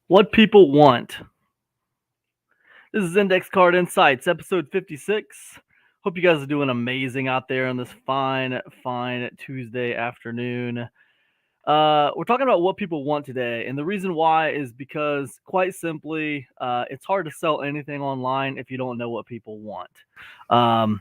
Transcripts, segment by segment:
What people want. This is Index Card Insights, episode 56. Hope you guys are doing amazing out there on this fine Tuesday afternoon. We're talking about what people want today, and the reason why is because, quite simply, it's hard to sell anything online if you don't know what people want. Um,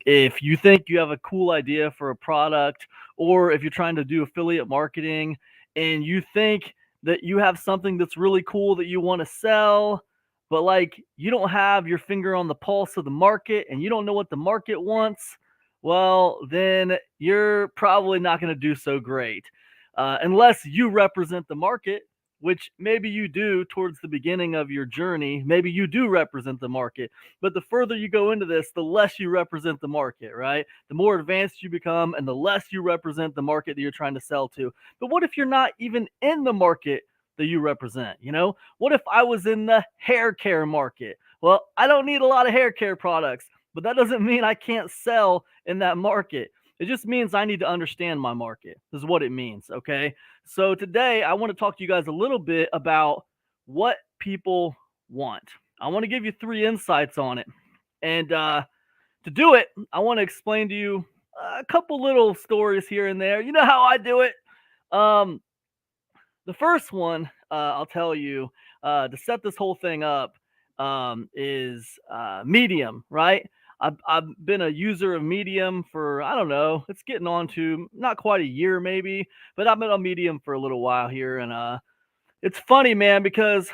if you think you have a cool idea for a product, or if you're trying to do affiliate marketing and you think that you have something that's really cool that you want to sell, but like you don't have your finger on the pulse of the market and you don't know what the market wants, well, then you're probably not going to do so great unless you represent the market, which maybe you do towards the beginning of your journey. Maybe you do represent the market, but the further you go into this, the less you represent the market, right? The more advanced you become and the less you represent the market that you're trying to sell to. But what if you're not even in the market that you represent? What if I was in the hair care market? Well, I don't need a lot of hair care products, but that doesn't mean I can't sell in that market. It just means I need to understand my market. This is what it means. Okay. So today I want to talk to you guys a little bit about what people want. I want to give you three insights on it. And to do it, I want to explain to you a couple little stories here and there. You know how I do it. Um, the first one, I'll tell you, to set this whole thing up, is Medium, right? I've been a user of Medium for, I don't know, it's getting on to not quite a year maybe, but I've been on Medium for a little while here. And it's funny, man, because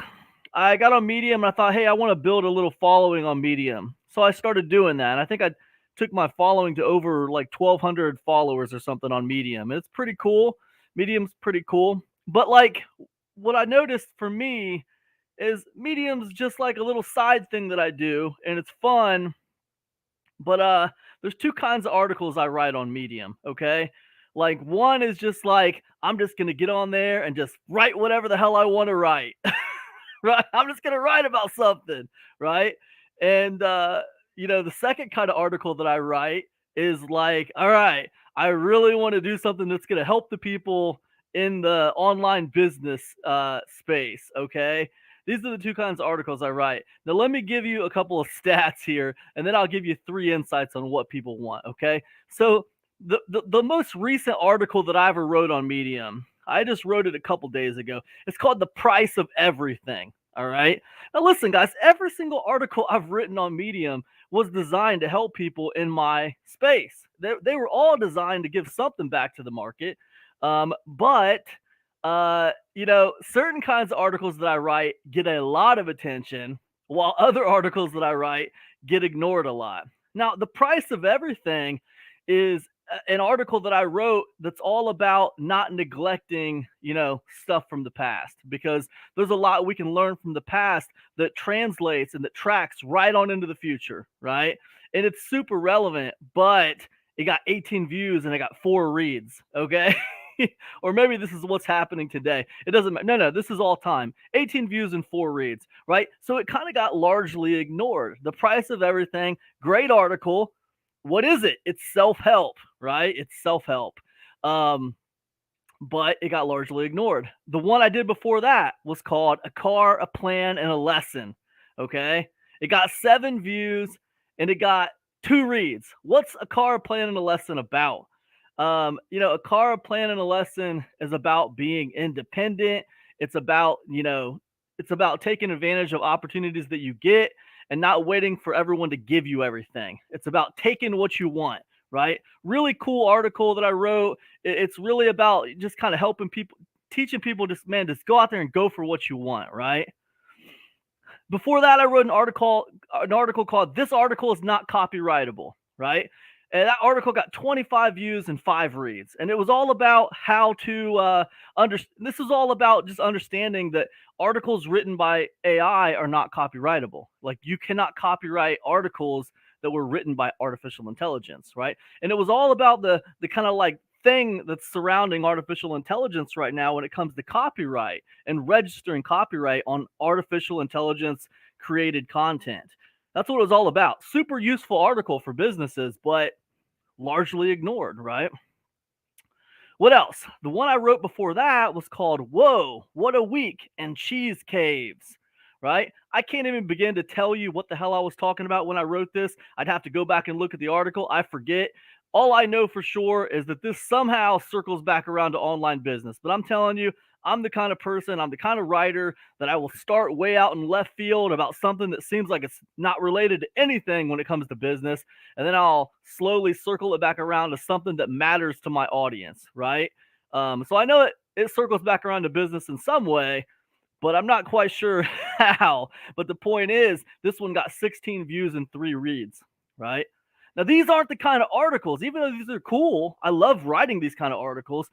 I got on Medium and I thought, hey, I want to build a little following on Medium. So I started doing that. And I think I took my following to over like 1,200 followers or something on Medium. And it's pretty cool. Medium's pretty cool. But like what I noticed for me is Medium's just like a little side thing that I do, and it's fun. But there's two kinds of articles I write on Medium, okay? Like one is just like I'm just gonna get on there and just write whatever the hell I want to write. Right? I'm just gonna write about something, right? And the second kind of article that I write is like, all right, I really want to do something that's gonna help the people in the online business space. Okay. These are the two kinds of articles I write. Now, let me give you a couple of stats here, and then I'll give you three insights on what people want. Okay. So, the most recent article that I ever wrote on Medium, I just wrote it a couple days ago. It's called The Price of Everything. All right. Now, listen, guys, every single article I've written on Medium was designed to help people in my space. They were all designed to give something back to the market. But certain kinds of articles that I write get a lot of attention, while other articles that I write get ignored a lot. Now, The Price of Everything is an article that I wrote that's all about not neglecting, stuff from the past, because there's a lot we can learn from the past that translates and that tracks right on into the future, right? And it's super relevant, but it got 18 views and it got 4 reads, okay? Or maybe this is what's happening today. It doesn't matter. No, this is all time. 18 views and 4 reads, right? So it kind of got largely ignored. The Price of Everything, great article. What is it? It's self-help, right? It's self-help. Um, but it got largely ignored. The one I did before that was called A Car, a Plan, and a Lesson. Okay. It got 7 views and it got 2 reads. What's A Car, a Plan, and a Lesson about? A car, a plan, and a lesson is about being independent. It's about, it's about taking advantage of opportunities that you get and not waiting for everyone to give you everything. It's about taking what you want, right? Really cool article that I wrote. It's really about just kind of helping people, teaching people just go out there and go for what you want, right? Before that, I wrote an article called "This Article is Not Copyrightable," right? And that article got 25 views and 5 reads, and it was all about how to This is all about just understanding that articles written by AI are not copyrightable. Like you cannot copyright articles that were written by artificial intelligence, right? And it was all about the kind of like thing that's surrounding artificial intelligence right now when it comes to copyright and registering copyright on artificial intelligence created content. That's what it was all about. Super useful article for businesses, but largely ignored, right? What else? The one I wrote before that was called Whoa, What a Week and Cheese Caves, right? I can't even begin to tell you what the hell I was talking about when I wrote this. I'd have to go back and look at the article. I forget. All I know for sure is that this somehow circles back around to online business. But I'm telling you, I'm the kind of person, I'm the kind of writer that I will start way out in left field about something that seems like it's not related to anything when it comes to business. And then I'll slowly circle it back around to something that matters to my audience, right? So I know it circles back around to business in some way, but I'm not quite sure how. But the point is, this one got 16 views and 3 reads, right? Now, these aren't the kind of articles, even though these are cool. I love writing these kind of articles.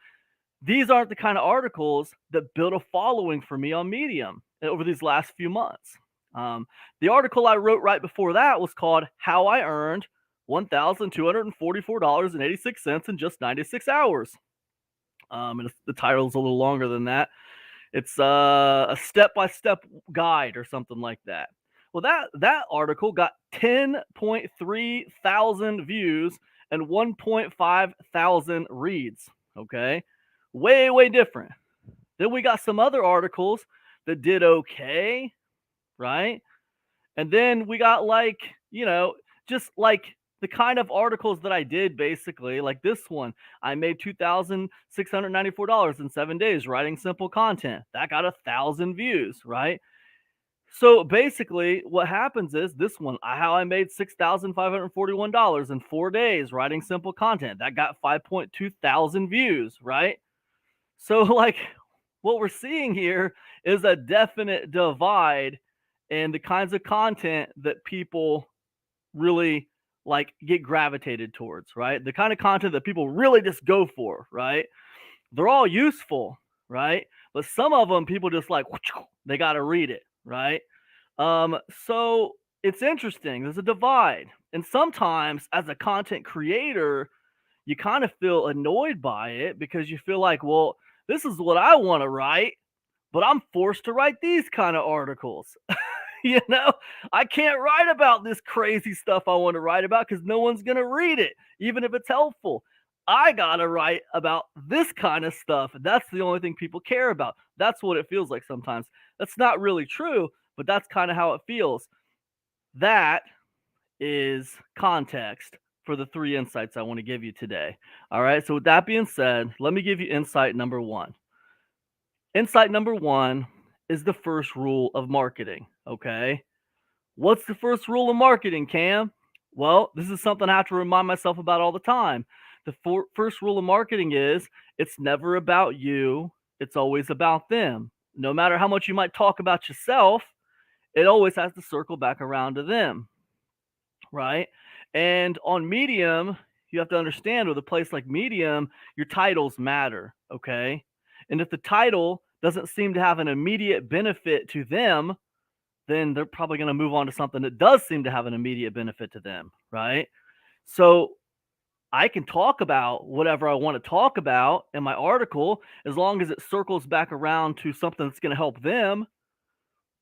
These aren't the kind of articles that build a following for me on Medium over these last few months. The article I wrote right before that was called How I Earned $1,244.86 in Just 96 Hours. And the title's a little longer than that. It's a step-by-step guide or something like that. Well, that article got 10.3 thousand views and 1.5 thousand reads. Okay, way different. Then we got some other articles that did okay, right? And then we got just like the kind of articles that I did basically, like this one. I made $2,694 in 7 days writing simple content. That got 1,000 views, right? So basically what happens is this one, how I made $6,541 in 4 days writing simple content. That got 5.2 thousand views, right? So like what we're seeing here is a definite divide in the kinds of content that people really like get gravitated towards, right? The kind of content that people really just go for, right? They're all useful, right? But some of them people just like they got to read it, right? So it's interesting. There's a divide. And sometimes as a content creator, you kind of feel annoyed by it because you feel like, well, this is what I want to write, but I'm forced to write these kind of articles. I can't write about this crazy stuff I want to write about because no one's going to read it, even if it's helpful. I got to write about this kind of stuff. That's the only thing people care about. That's what it feels like sometimes. That's not really true, but that's kind of how it feels. That is context for the 3 insights I want to give you today. All right. So with that being said, let me give you insight number 1. Insight number 1 is the first rule of marketing. Okay. What's the first rule of marketing, Cam? Well, this is something I have to remind myself about all the time. The first rule of marketing is it's never about you. It's always about them. No matter how much you might talk about yourself, it always has to circle back around to them. Right. And on Medium, you have to understand with a place like Medium, your titles matter. Okay. And if the title doesn't seem to have an immediate benefit to them, then they're probably going to move on to something that does seem to have an immediate benefit to them, right? So I can talk about whatever I want to talk about in my article as long as it circles back around to something that's going to help them,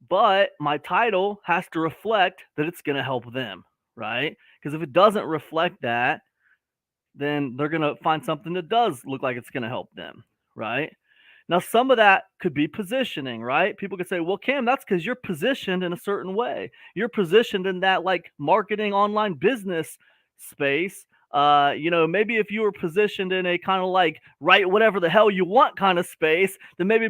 but my title has to reflect that it's going to help them, right? Because if it doesn't reflect that, then they're going to find something that does look like it's going to help them, right? Now, some of that could be positioning, right? People could say, well, Cam, that's because you're positioned in a certain way. You're positioned in that like marketing online business space. Maybe if you were positioned in a kind of like write whatever the hell you want kind of space, then maybe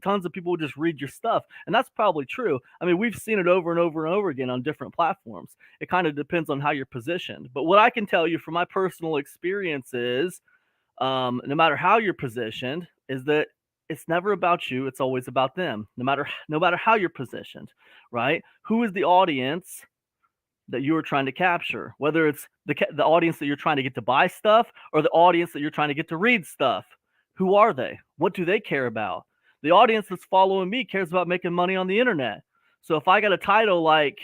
tons of people would just read your stuff. And that's probably true. I mean, we've seen it over and over and over again on different platforms. It kind of depends on how you're positioned. But what I can tell you from my personal experience is, no matter how you're positioned, is that it's never about you. It's always about them. No matter how you're positioned, right? Who is the audience that you are trying to capture? Whether it's the audience that you're trying to get to buy stuff or the audience that you're trying to get to read stuff. Who are they? What do they care about? The audience that's following me cares about making money on the internet. So if I got a title like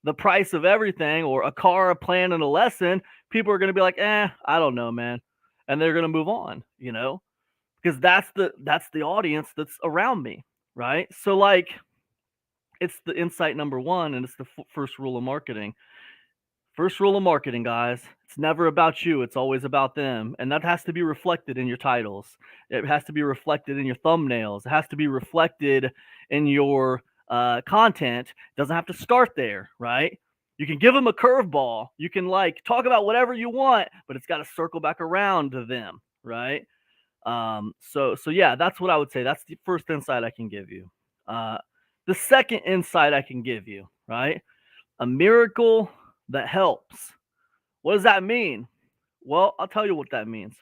The Price of Everything or A Car, a Plan, and a Lesson, people are going to be like, I don't know, man. And they're going to move on, because that's the audience that's around me, right? So like, it's the insight number 1, and it's the first rule of marketing. First rule of marketing, guys. It's never about you. It's always about them. And that has to be reflected in your titles. It has to be reflected in your thumbnails. It has to be reflected in your content. It doesn't have to start there, right? You can give them a curveball. You can like talk about whatever you want, but it's got to circle back around to them, right? So yeah, that's what I would say. That's the first insight I can give you. The second insight I can give you, right? A miracle that helps. What does that mean? Well, I'll tell you what that means.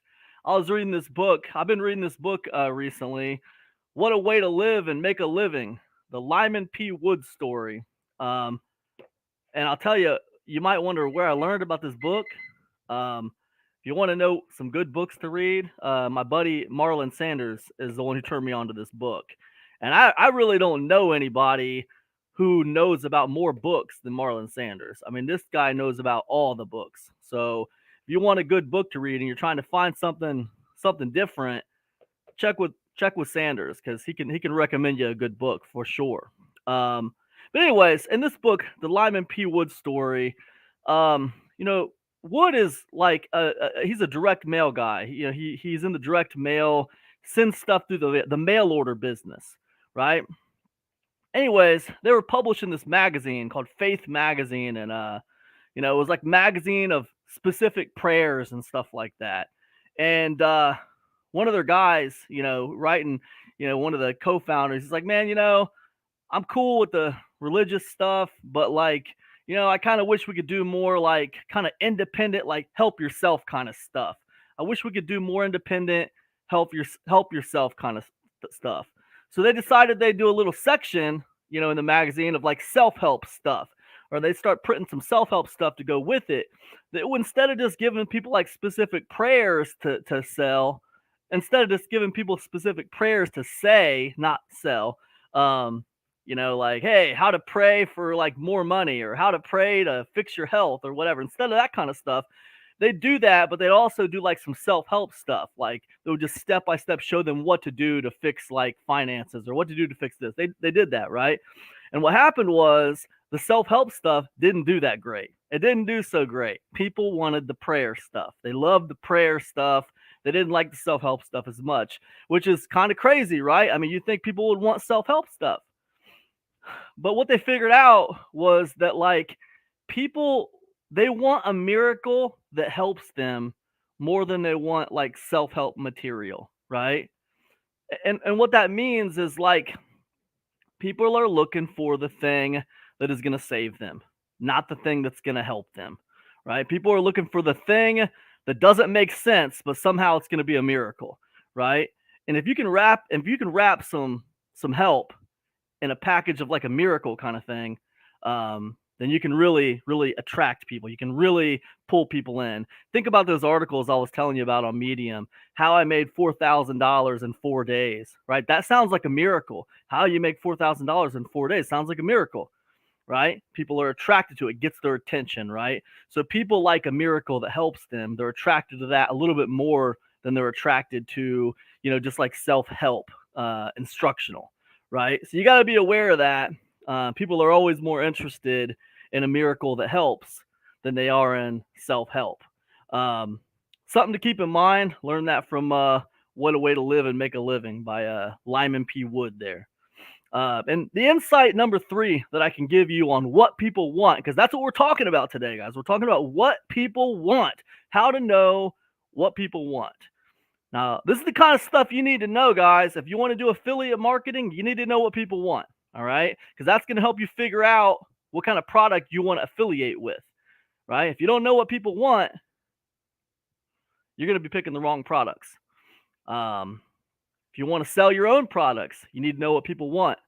I was reading this book. I've been reading this book recently. What a Way to Live and Make a Living, the Lyman P. Wood story. Um, and I'll tell you, you might wonder where I learned about this book. If you want to know some good books to read, my buddy Marlon Sanders is the one who turned me on to this book. And I really don't know anybody who knows about more books than Marlon Sanders. I mean, this guy knows about all the books. So if you want a good book to read and you're trying to find something different, check with Sanders because he can recommend you a good book for sure. But anyways, in this book, the Lyman P. Wood story, Wood is like he's a direct mail guy. He's in the direct mail, sends stuff through the mail order business, right? Anyways, they were publishing this magazine called Faith Magazine, and it was like magazine of specific prayers and stuff like that. And one of their guys, writing, one of the co-founders, he's like, man, I'm cool with the religious stuff, but like, I kind of wish we could do more like kind of independent, like help yourself kind of stuff. I wish we could do more independent, help yourself kind of stuff. So they decided they'd do a little section, in the magazine of like self-help stuff, or they start putting some self-help stuff to go with it. That instead of just giving people like specific prayers to sell, instead of just giving people specific prayers to say, not sell, like, hey, how to pray for like more money or how to pray to fix your health or whatever. Instead of that kind of stuff, they do that, but they'd also do like some self-help stuff. Like they would just step by step show them what to do to fix like finances or what to do to fix this. They did that, right? And what happened was the self-help stuff didn't do that great. It didn't do so great. People wanted the prayer stuff. They loved the prayer stuff. They didn't like the self-help stuff as much, which is kind of crazy, right? I mean, you think people would want self-help stuff. But what they figured out was that like people, they want a miracle that helps them more than they want like self-help material, right? And what that means is like people are looking for the thing that is going to save them, not the thing that's going to help them, right? People are looking for the thing that doesn't make sense, but somehow it's going to be a miracle, right? And if you can wrap some help in a package of like a miracle kind of thing, then you can really, really attract people. You can really pull people in. Think about those articles I was telling you about on Medium, how I made $4,000 in 4 days, right? That sounds like a miracle. How you make $4,000 in 4 days sounds like a miracle, right? People are attracted to it, gets their attention, right? So people like a miracle that helps them. They're attracted to that a little bit more than they're attracted to, just like self-help, instructional, right? So you got to be aware of that. People are always more interested in a miracle that helps than they are in self-help. Something to keep in mind. Learn that from What a Way to Live and Make a Living by Lyman P. Wood there. And the insight number 3 that I can give you on what people want, because that's what we're talking about today, guys. We're talking about what people want, how to know what people want. Now, this is the kind of stuff you need to know, guys. If you want to do affiliate marketing, you need to know what people want, all right? Because that's going to help you figure out what kind of product you want to affiliate with, right? If you don't know what people want, you're going to be picking the wrong products. If you want to sell your own products, you need to know what people want,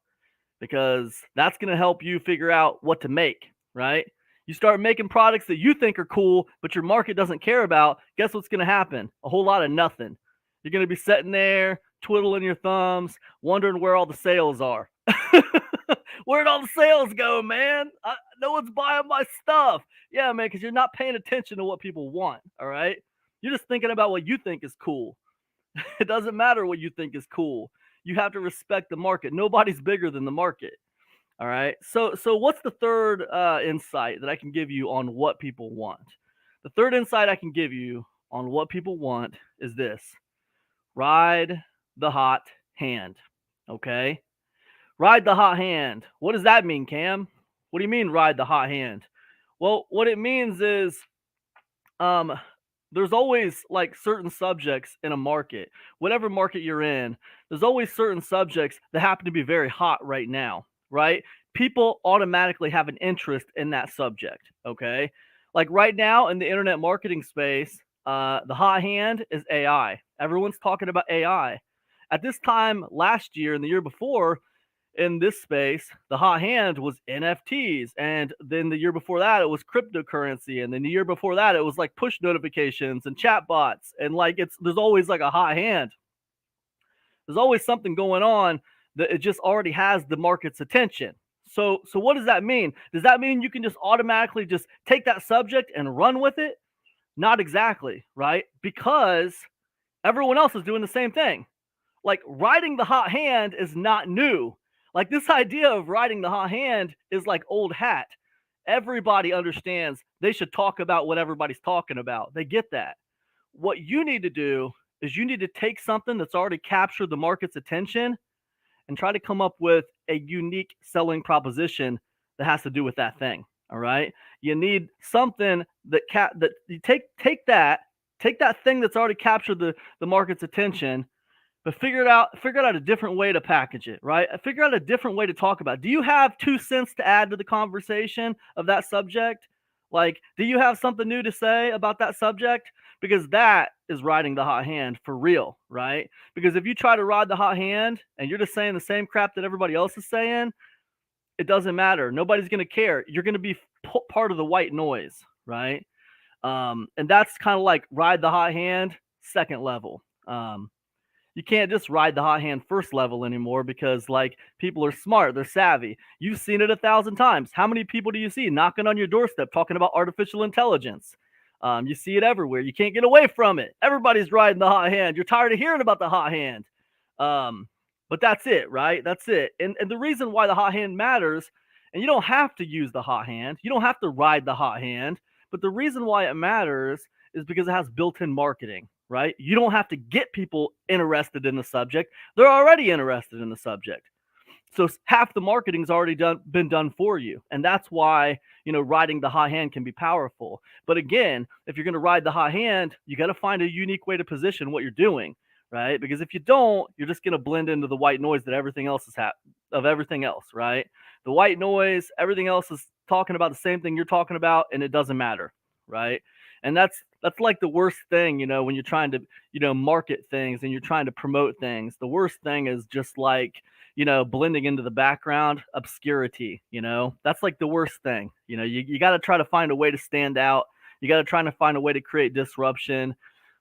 because that's going to help you figure out what to make, right? You start making products that you think are cool, but your market doesn't care about, guess what's going to happen? A whole lot of nothing. You're going to be sitting there, twiddling your thumbs, wondering where all the sales are. Where'd all the sales go, man? No one's buying my stuff. Yeah, man, because you're not paying attention to what people want, all right? You're just thinking about what you think is cool. It doesn't matter what you think is cool. You have to respect the market. Nobody's bigger than the market. All right. So what's the third insight that I can give you on what people want? The third insight I can give you on what people want is this: ride the hot hand. Okay. Ride the hot hand. What does that mean, Cam? What do you mean ride the hot hand? Well, what it means is um there's always like certain subjects in a market. Whatever market you're in, there's always certain subjects that happen to be very hot right now, right? People automatically have an interest in that subject, okay? Like right now in the internet marketing space, the hot hand is AI. Everyone's talking about AI. At this time last year and the year before, in this space, the hot hand was NFTs. And then the year before that, it was cryptocurrency. And then the year before that, it was like push notifications and chat bots. And like there's always like a hot hand. There's always something going on that it just already has the market's attention. So what does that mean? Does that mean you can just automatically just take that subject and run with it? Not exactly, right? Because everyone else is doing the same thing. Like riding the hot hand is not new. Like this idea of riding the hot hand is like old hat. Everybody understands they should talk about what everybody's talking about. They get that. What you need to do is you need to take something that's already captured the market's attention and try to come up with a unique selling proposition that has to do with that thing. All right. You need something that you take that thing that's already captured the market's attention, but figure out a different way to package it, right? Figure out a different way to talk about it. Do you have 2 cents to add to the conversation of that subject? Like, do you have something new to say about that subject? Because that is riding the hot hand for real, right? Because if you try to ride the hot hand and you're just saying the same crap that everybody else is saying, it doesn't matter. Nobody's going to care. You're going to be part of the white noise, right? And that's kind of like ride the hot hand, second level. You can't just ride the hot hand first level anymore because like people are smart, they're savvy. You've seen it 1,000 times. How many people do you see knocking on your doorstep talking about artificial intelligence? You see it everywhere. You can't get away from it. Everybody's riding the hot hand. You're tired of hearing about the hot hand. But that's it, right? That's it. And the reason why the hot hand matters, and you don't have to use the hot hand, you don't have to ride the hot hand, but the reason why it matters is because it has built-in marketing, right? You don't have to get people interested in the subject. They're already interested in the subject. So half the marketing's already been done for you. And that's why, riding the hot hand can be powerful. But again, if you're going to ride the hot hand, you got to find a unique way to position what you're doing, right? Because if you don't, you're just going to blend into the white noise that everything else is of everything else, right? The white noise, everything else is talking about the same thing you're talking about, and it doesn't matter, right? And that's like the worst thing, when you're trying to, market things and you're trying to promote things. The worst thing is just like, blending into the background, obscurity, that's like the worst thing. You got to try to find a way to stand out. You got to try to find a way to create disruption.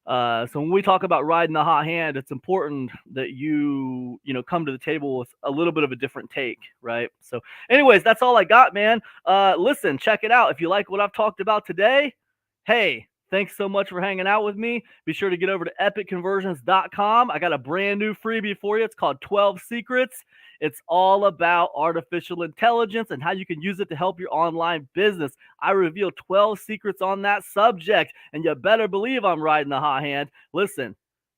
So when we talk about riding the hot hand, it's important that you come to the table with a little bit of a different take, right? So anyways, that's all I got, man. Listen, check it out. If you like what I've talked about today, hey, thanks so much for hanging out with me. Be sure to get over to epicconversions.com. I got a brand new freebie for you. It's called 12 Secrets. It's all about artificial intelligence and how you can use it to help your online business. I reveal 12 secrets on that subject, and you better believe I'm riding the hot hand. Listen,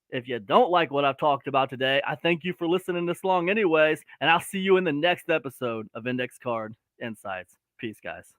if you don't like what I've talked about today, I thank you for listening this long anyways, and I'll see you in the next episode of Index Card Insights. Peace, guys.